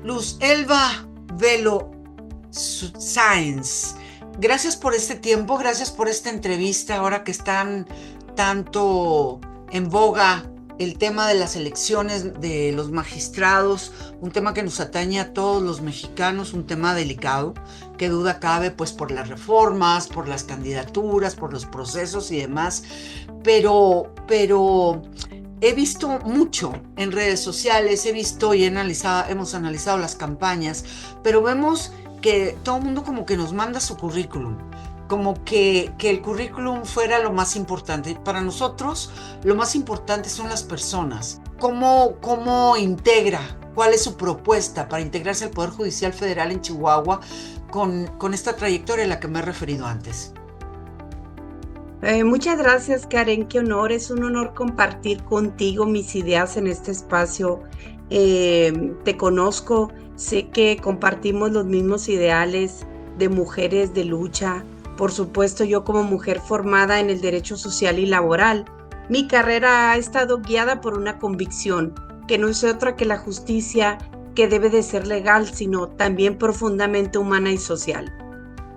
Luz Elba Velo Sáenz, gracias por este tiempo, gracias por esta entrevista, ahora que están tanto en boga el tema de las elecciones de los magistrados, un tema que nos atañe a todos los mexicanos, un tema delicado, que duda cabe, pues por las reformas, por las candidaturas, por los procesos y demás, pero he visto mucho en redes sociales, he visto y hemos analizado las campañas, pero vemos que todo el mundo como que nos manda su currículum, como que el currículum fuera lo más importante. Para nosotros, lo más importante son las personas. ¿Cómo integra? ¿Cuál es su propuesta para integrarse al Poder Judicial Federal en Chihuahua con esta trayectoria a la que me he referido antes? Muchas gracias, Karen. Qué honor. Es un honor compartir contigo mis ideas en este espacio. Te conozco, sé que compartimos los mismos ideales de mujeres de lucha. Por supuesto, yo como mujer formada en el derecho social y laboral, mi carrera ha estado guiada por una convicción que no es otra que la justicia, que debe de ser legal, sino también profundamente humana y social.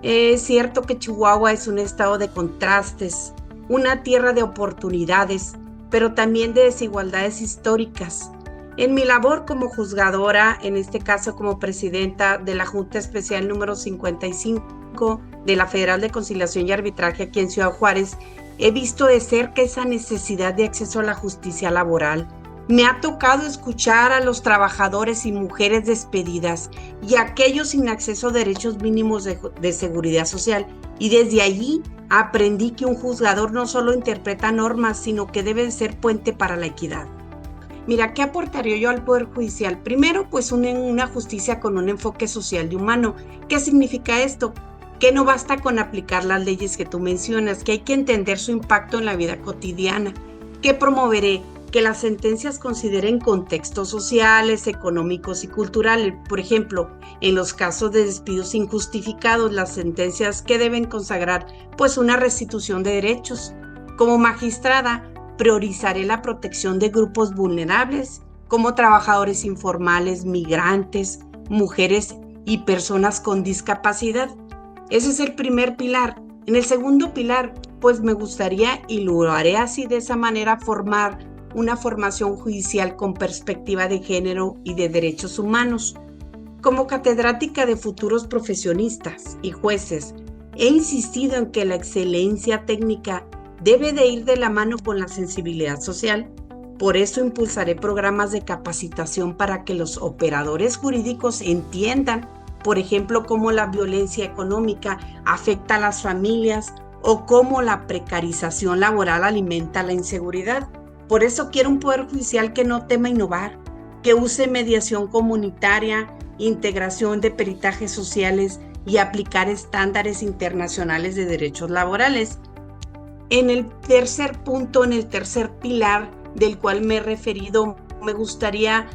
Es cierto que Chihuahua es un estado de contrastes, una tierra de oportunidades, pero también de desigualdades históricas. En mi labor como juzgadora, en este caso como presidenta de la Junta Especial número 55 de la Federal de Conciliación y Arbitraje aquí en Ciudad Juárez, he visto de cerca esa necesidad de acceso a la justicia laboral. Me ha tocado escuchar a los trabajadores y mujeres despedidas y a aquellos sin acceso a derechos mínimos de seguridad social. Y desde allí aprendí que un juzgador no solo interpreta normas, sino que debe ser puente para la equidad. Mira, ¿qué aportaría yo al Poder Judicial? Primero, pues una justicia con un enfoque social y humano. ¿Qué significa esto? Que no basta con aplicar las leyes que tú mencionas, que hay que entender su impacto en la vida cotidiana. ¿Qué promoveré? Que las sentencias consideren contextos sociales, económicos y culturales. Por ejemplo, en los casos de despidos injustificados, las sentencias que deben consagrar, pues una restitución de derechos. Como magistrada, priorizaré la protección de grupos vulnerables, como trabajadores informales, migrantes, mujeres y personas con discapacidad. Ese es el primer pilar. En el segundo pilar, pues me gustaría, y lo haré así de esa manera, formar una formación judicial con perspectiva de género y de derechos humanos. Como catedrática de futuros profesionistas y jueces, he insistido en que la excelencia técnica debe de ir de la mano con la sensibilidad social. Por eso impulsaré programas de capacitación para que los operadores jurídicos entiendan, por ejemplo, cómo la violencia económica afecta a las familias o cómo la precarización laboral alimenta la inseguridad. Por eso quiero un Poder Judicial que no tema innovar, que use mediación comunitaria, integración de peritajes sociales y aplicar estándares internacionales de derechos laborales. En el tercer punto, en el tercer pilar del cual me he referido, me gustaría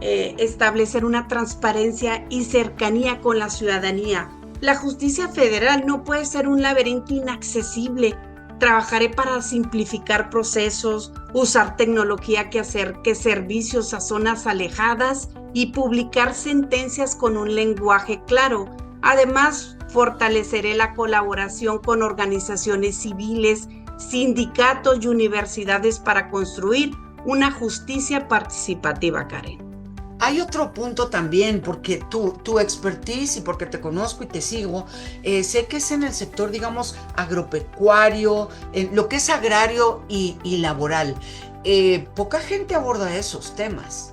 establecer una transparencia y cercanía con la ciudadanía. La justicia federal no puede ser un laberinto inaccesible. Trabajaré para simplificar procesos, usar tecnología que acerque servicios a zonas alejadas y publicar sentencias con un lenguaje claro. Además, fortaleceré la colaboración con organizaciones civiles, sindicatos y universidades para construir una justicia participativa, Karen. Hay otro punto también, porque tu expertise y porque te conozco y te sigo, sé que es en el sector, digamos, agropecuario, en lo que es agrario y laboral. Poca gente aborda esos temas.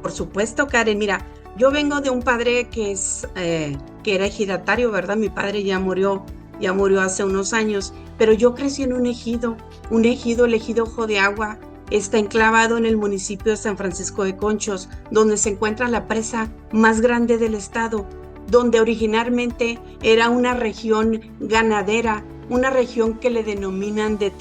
Por supuesto, Karen, mira, yo vengo de un padre que era ejidatario, ¿verdad? Mi padre ya murió hace unos años, pero yo crecí en un ejido, el ejido Ojo de Agua. Está enclavado en el municipio de San Francisco de Conchos, donde se encuentra la presa más grande del estado, donde originalmente era una región ganadera, una región que le denominan de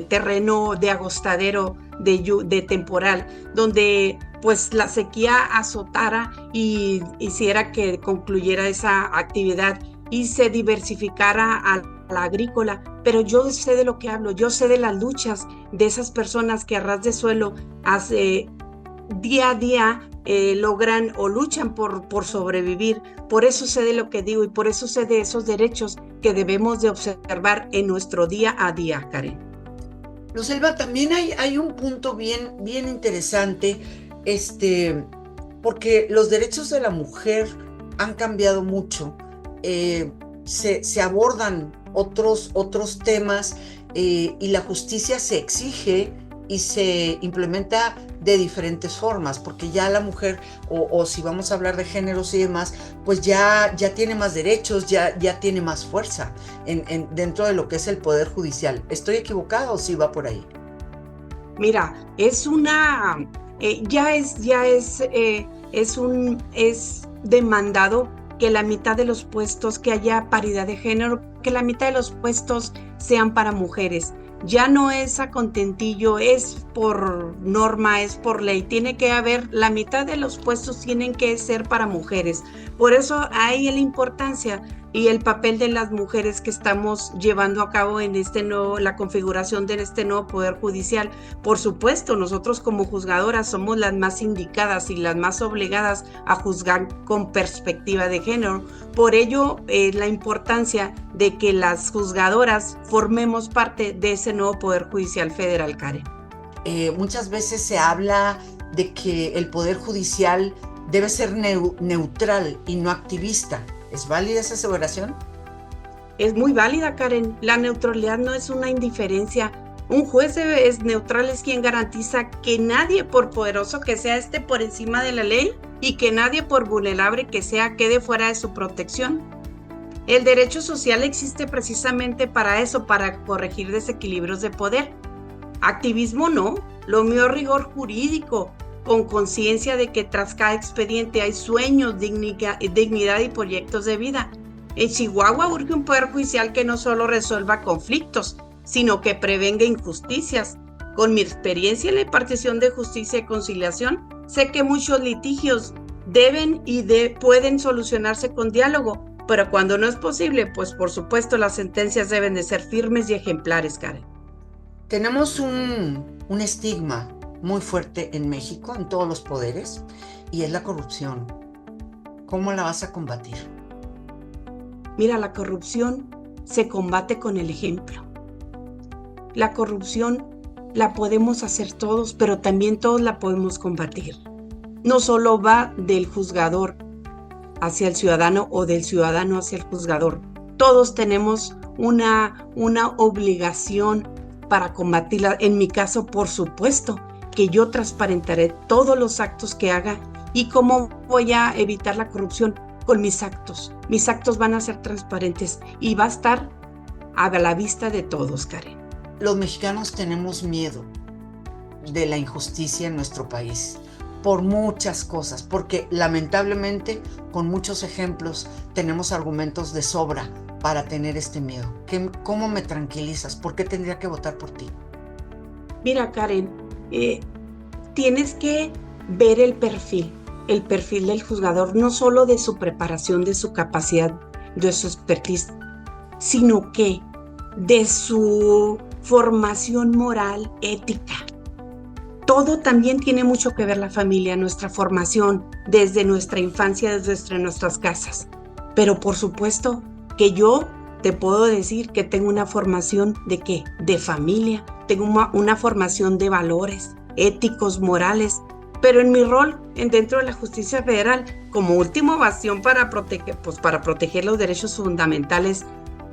terreno de agostadero, de temporal, donde pues la sequía azotara y hiciera que concluyera esa actividad y se diversificara a la agrícola. Pero yo sé de lo que hablo, yo sé de las luchas de esas personas que a ras de suelo día a día logran o luchan por sobrevivir. Por eso sé de lo que digo y por eso sé de esos derechos que debemos de observar en nuestro día a día, Karen. Roselva, también hay un punto bien interesante, porque los derechos de la mujer han cambiado mucho. Se abordan otros temas, y la justicia se exige y se implementa de diferentes formas, porque ya la mujer, o si vamos a hablar de géneros y demás, pues ya tiene más derechos, ya tiene más fuerza dentro de lo que es el Poder Judicial. ¿Estoy equivocado o sí va por ahí? Mira, es demandado que la mitad de los puestos, que haya paridad de género, que la mitad de los puestos sean para mujeres. Ya no es a contentillo, es por norma, es por ley. Tiene que haber, la mitad de los puestos tienen que ser para mujeres. Por eso hay la importancia y el papel de las mujeres que estamos llevando a cabo en la configuración de este nuevo Poder Judicial. Por supuesto, nosotros como juzgadoras somos las más indicadas y las más obligadas a juzgar con perspectiva de género. Por ello, la importancia de que las juzgadoras formemos parte de ese nuevo Poder Judicial Federal, Karen. Muchas veces se habla de que el Poder Judicial debe ser neutral y no activista. ¿Es válida esa aseveración? Es muy válida, Karen. La neutralidad no es una indiferencia. Un juez es neutral, es quien garantiza que nadie, por poderoso que sea, esté por encima de la ley y que nadie, por vulnerable que sea, quede fuera de su protección. El derecho social existe precisamente para eso, para corregir desequilibrios de poder. Activismo no, lo mío es rigor jurídico, con conciencia de que tras cada expediente hay sueños, dignidad y proyectos de vida. En Chihuahua urge un Poder Judicial que no solo resuelva conflictos, sino que prevenga injusticias. Con mi experiencia en la impartición de justicia y conciliación, sé que muchos litigios deben y pueden solucionarse con diálogo, pero cuando no es posible, pues por supuesto las sentencias deben de ser firmes y ejemplares, Karen. Tenemos un estigma muy fuerte en México, en todos los poderes, y es la corrupción. ¿Cómo la vas a combatir? Mira, la corrupción se combate con el ejemplo. La corrupción la podemos hacer todos, pero también todos la podemos combatir. No solo va del juzgador hacia el ciudadano o del ciudadano hacia el juzgador. Todos tenemos una obligación para combatirla. En mi caso, por supuesto, que yo transparentaré todos los actos que haga. ¿Y cómo voy a evitar la corrupción? Con mis actos. Mis actos van a ser transparentes y va a estar a la vista de todos, Karen. Los mexicanos tenemos miedo de la injusticia en nuestro país por muchas cosas, porque lamentablemente con muchos ejemplos tenemos argumentos de sobra para tener este miedo. ¿Cómo me tranquilizas? ¿Por qué tendría que votar por ti? Mira, Karen, tienes que ver el perfil del juzgador, no solo de su preparación, de su capacidad, de su expertise, sino que de su formación moral, ética. Todo también tiene mucho que ver la familia, nuestra formación, desde nuestra infancia, desde nuestras casas. Pero por supuesto que yo te puedo decir que tengo una formación ¿de qué? De familia, tengo una formación de valores éticos, morales, pero en mi rol dentro de la justicia federal, como último bastión para proteger los derechos fundamentales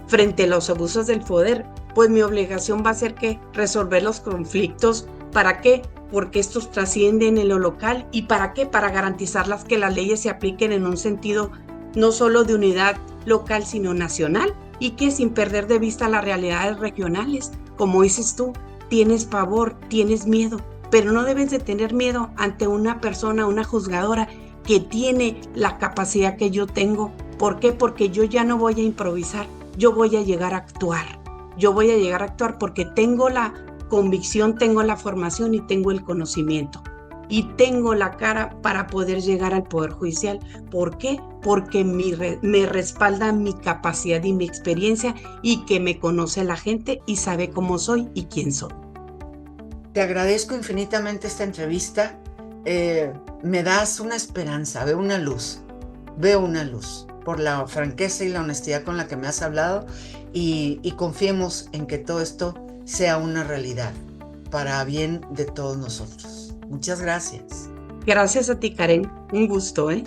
frente a los abusos del poder, pues mi obligación va a ser que resolver los conflictos. ¿Para qué? Porque estos trascienden en lo local. ¿Y para qué? Para garantizar que las leyes se apliquen en un sentido no solo de unidad local, sino nacional, y que sin perder de vista las realidades regionales. Como dices tú, tienes pavor, tienes miedo, pero no debes de tener miedo ante una persona, una juzgadora que tiene la capacidad que yo tengo. ¿Por qué? Porque yo ya no voy a improvisar, yo voy a llegar a actuar. Yo voy a llegar a actuar porque tengo la convicción, tengo la formación y tengo el conocimiento. Y tengo la cara para poder llegar al Poder Judicial. ¿Por qué? Porque me respalda mi capacidad y mi experiencia y que me conoce la gente y sabe cómo soy y quién soy. Te agradezco infinitamente esta entrevista. me das una esperanza, veo una luz por la franqueza y la honestidad con la que me has hablado y confiemos en que todo esto sea una realidad para bien de todos nosotros. Muchas gracias. Gracias a ti, Karen. Un gusto, ¿eh?